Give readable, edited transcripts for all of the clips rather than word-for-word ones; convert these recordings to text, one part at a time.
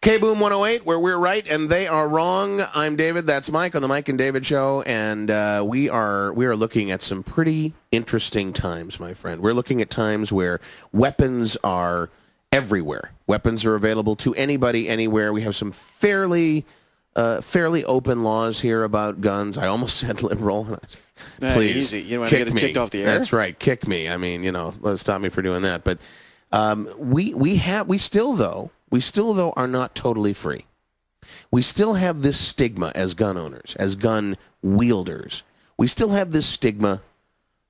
K-Boom 108, where we're right and they are wrong. I'm David. That's Mike on the Mike and David Show, and we are looking at some pretty interesting times, my friend. We're looking at times where weapons are everywhere. Weapons are available to anybody, anywhere. We have some fairly open laws here about guns. I almost said liberal. Please, easy. You don't want to get us kicked off the air? That's right. Kick me. I mean, stop me for doing that. But we still though are not totally free. We still have this stigma as gun owners, as gun wielders. We still have this stigma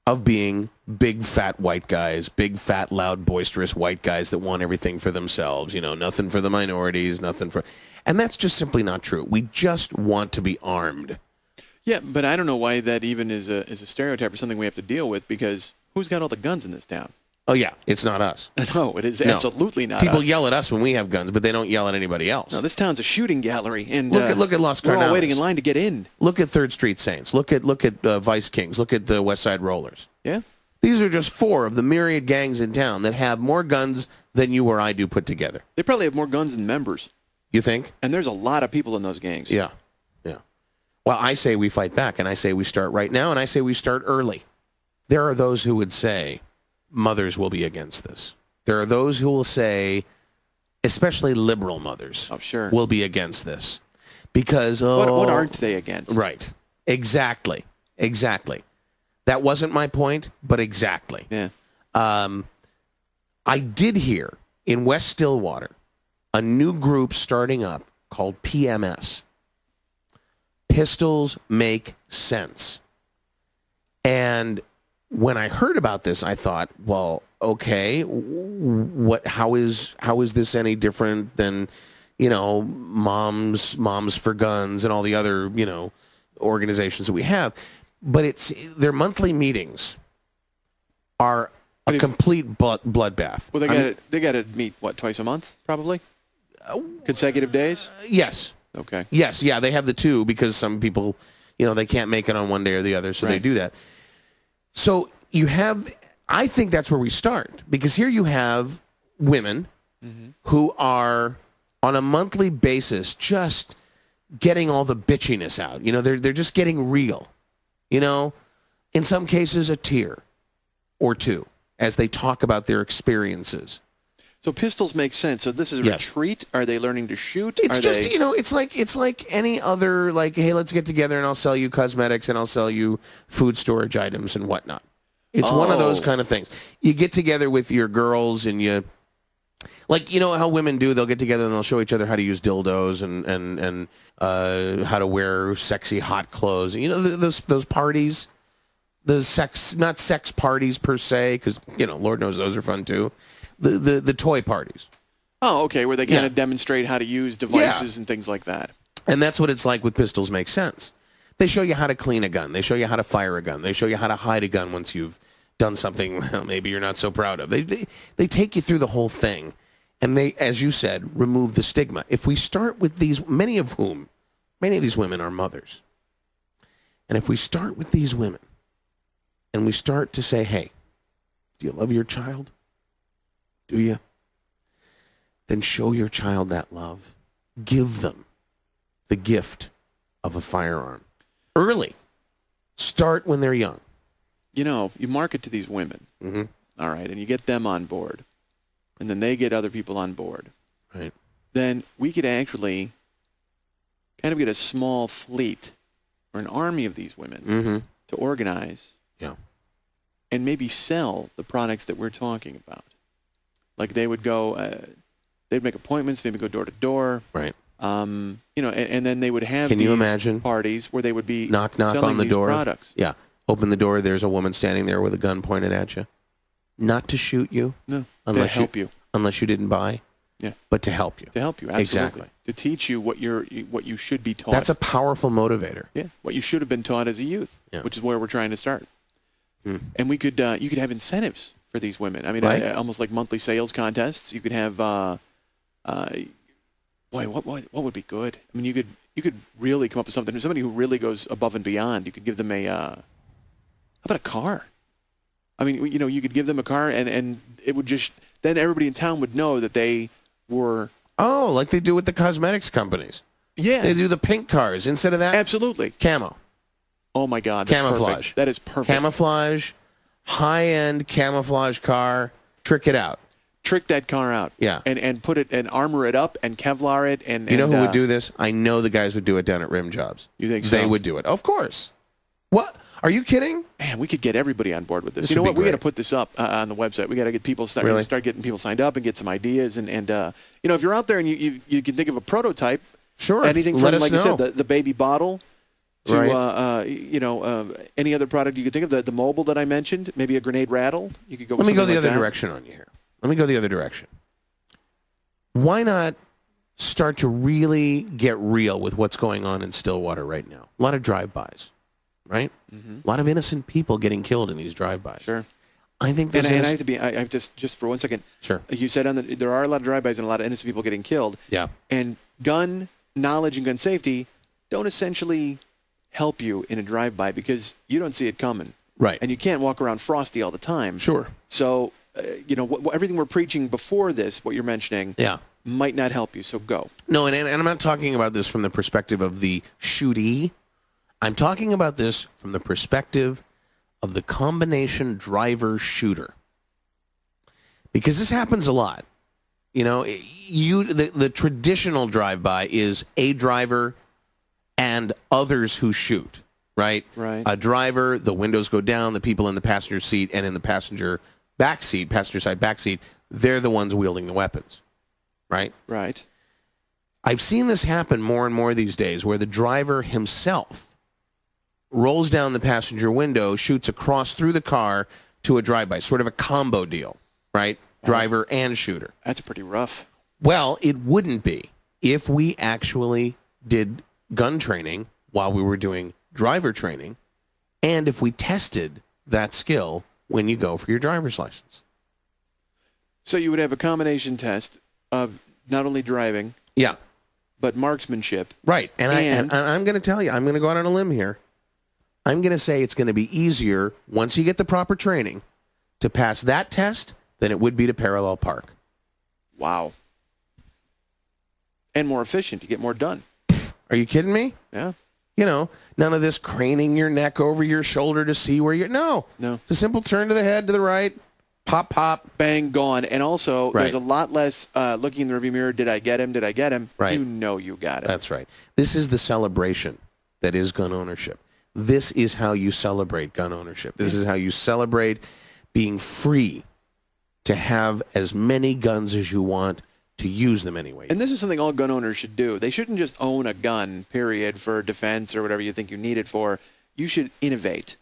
of being big, fat white guys, big, fat, loud, boisterous white guys that want everything for themselves. Nothing for the minorities, nothing for... And that's just simply not true. We just want to be armed. Yeah, but I don't know why that even is a stereotype or something we have to deal with, because who's got all the guns in this town? Oh, yeah, it's not us. No, it is absolutely not People us. yell at us when we have guns, but they don't yell at anybody else. No, this town's a shooting gallery, and look at Los Cardinals. We're all waiting in line to get in. Look at 3rd Street Saints. Look at Vice Kings. Look at the West Side Rollers. Yeah. These are just 4 of the myriad gangs in town that have more guns than you or I do put together. They probably have more guns than members. You think? And there's a lot of people in those gangs. Yeah. Well, I say we fight back, and I say we start right now, and I say we start early. There are those who would say mothers will be against this. There are those who will say, especially liberal mothers, will be against this. Because, what aren't they against? Right. Exactly. That wasn't my point, but exactly. Yeah. I did hear in West Stillwater a new group starting up called PMS. Pistols Make Sense. And when I heard about this, I thought, well, okay, how is this any different than, Moms for Guns and all the other, organizations that we have? But their monthly meetings are a complete bloodbath. Well, they got to meet twice a month, probably? Consecutive days? Yes. Okay. Yes, yeah, they have the 2 because some people, they can't make it on one day or the other, so they do that. So I think that's where we start, because here you have women who are on a monthly basis just getting all the bitchiness out. They're just getting real. In some cases a tear or 2 as they talk about their experiences. So pistols make sense. So this is a retreat? Are they learning to shoot? It's it's like any other, hey, let's get together and I'll sell you cosmetics and I'll sell you food storage items and whatnot. It's one of those kind of things. You get together with your girls and you, how women do, they'll get together and they'll show each other how to use dildos and how to wear sexy hot clothes. Those parties, not sex parties per se, because, Lord knows those are fun too. The toy parties. Oh, okay, where they kind of demonstrate how to use devices and things like that. And that's what it's like with Pistols Make Sense. They show you how to clean a gun. They show you how to fire a gun. They show you how to hide a gun once you've done something maybe you're not so proud of. They take you through the whole thing, and they, as you said, remove the stigma. If we start with these, many of these women are mothers. And if we start with these women, and we start to say, hey, do you love your child? Do you? Then show your child that love. Give them the gift of a firearm. Early. Start when they're young. You market to these women, all right, and you get them on board, and then they get other people on board. Right. Then we could actually kind of get a small fleet or an army of these women to organize and maybe sell the products that we're talking about. Like they would go, they'd make appointments, maybe go door to door. Right. And then they would have Can you imagine parties where they would be knock selling on the these door. Products. Yeah. Open the door. There's a woman standing there with a gun pointed at you. Not to shoot you. No. Unless to help you. Unless you didn't buy. Yeah. But to help you. To help you. Absolutely. Exactly. To teach you what you should be taught. That's a powerful motivator. Yeah. What you should have been taught as a youth. Yeah. Which is where we're trying to start. And you could have incentives for these women. I mean, almost like monthly sales contests. You could have, what would be good? I mean, you could really come up with something. Somebody who really goes above and beyond. You could give them how about a car? I mean, you could give them a car, and it would just, then everybody in town would know that they were Oh, like they do with the cosmetics companies. Yeah. They do the pink cars. Instead of that, Absolutely. camo. Oh, my God. That's Camouflage. Perfect. That is perfect. Camouflage, high-end camouflage car. Trick it out. Trick that car out. Yeah. And put it and armor it up and Kevlar it. And you know who would do this? I know the guys would do it down at Rim Jobs. You think so? They would do it. Of course. What? Are you kidding? Man, we could get everybody on board with this. This You know would what? be We got to great. put this up on the website. We got to get people start getting people signed up and get some ideas. And you know, if you're out there and you can think of a prototype, Sure. anything from Let us like know. you said, the baby bottle to Right. you know, any other product you could think of, the mobile that I mentioned, maybe a grenade rattle. You could go. Let me go the like other that. direction on you here. Let me go the other direction. Why not start to really get real with what's going on in Stillwater right now? A lot of drive-bys, right? Mm-hmm. A lot of innocent people getting killed in these drive-bys. Sure. I think And this I have to be. I just for 1 second. Sure. You said there are a lot of drive-bys and a lot of innocent people getting killed. Yeah. And gun knowledge and gun safety don't essentially help you in a drive-by because you don't see it coming. Right. And you can't walk around frosty all the time. Sure. So, you know, everything we're preaching before this, what you're mentioning, Yeah. might not help you. So go. No, and I'm not talking about this from the perspective of the shootee. I'm talking about this from the perspective of the combination driver-shooter. Because this happens a lot. You know, the traditional drive-by is a driver and others who shoot, right? Right. A driver, the windows go down, the people in the passenger seat and in the passenger side back seat, they're the ones wielding the weapons, right? Right. I've seen this happen more and more these days where the driver himself rolls down the passenger window, shoots across through the car to a drive-by, sort of a combo deal, right? Driver and shooter. That's pretty rough. Well, it wouldn't be if we actually did gun training while we were doing driver training and if we tested that skill when you go for your driver's license. So you would have a combination test of not only driving, Yeah. but marksmanship. Right. And I'm going to tell you, I'm going to go out on a limb here. I'm going to say it's going to be easier once you get the proper training to pass that test than it would be to parallel park. Wow. And more efficient. You get more done. Are you kidding me? Yeah. You know, none of this craning your neck over your shoulder to see where you're... No. It's a simple turn to the head, to the right, pop, pop. Bang, gone. And also, Right. there's a lot less looking in the rearview mirror. Did I get him? Did I get him? Right. You know you got it. That's right. This is the celebration that is gun ownership. This is how you celebrate gun ownership. This is how you celebrate being free to have as many guns as you want, to use them anyway. And this is something all gun owners should do. They shouldn't just own a gun, period, for defense or whatever you think you need it for. You should innovate.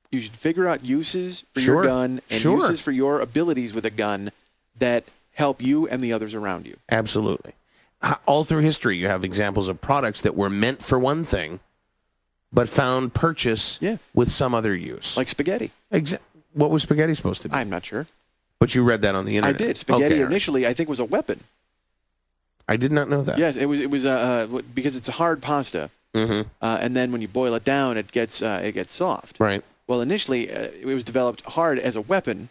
You should figure out uses for your gun and uses for your abilities with a gun that help you and the others around you. Absolutely. All through history, you have examples of products that were meant for one thing, but found purchase with some other use. Like spaghetti. What was spaghetti supposed to be? I'm not sure. But you read that on the internet. I did. Spaghetti Okay, initially, I think, was a weapon. I did not know that. Yes, it was because it's a hard pasta, and then when you boil it down, it gets soft. Right. Well, initially, it was developed hard as a weapon,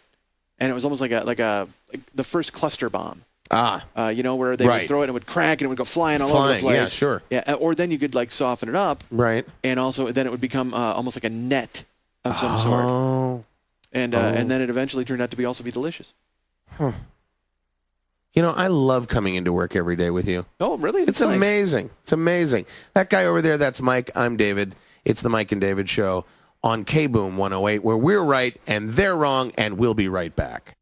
and it was almost like the first cluster bomb. You know, where they would throw it and it would crack and it would go flying all over the place. Yeah, sure. Yeah, or then you could like soften it up. Right. And also, then it would become almost like a net of some sort. And then it eventually turned out to also be delicious. Huh. You know, I love coming into work every day with you. Oh, really? It's nice. Amazing. It's amazing. That guy over there, that's Mike. I'm David. It's the Mike and David Show on K-Boom 108, where we're right and they're wrong, and we'll be right back.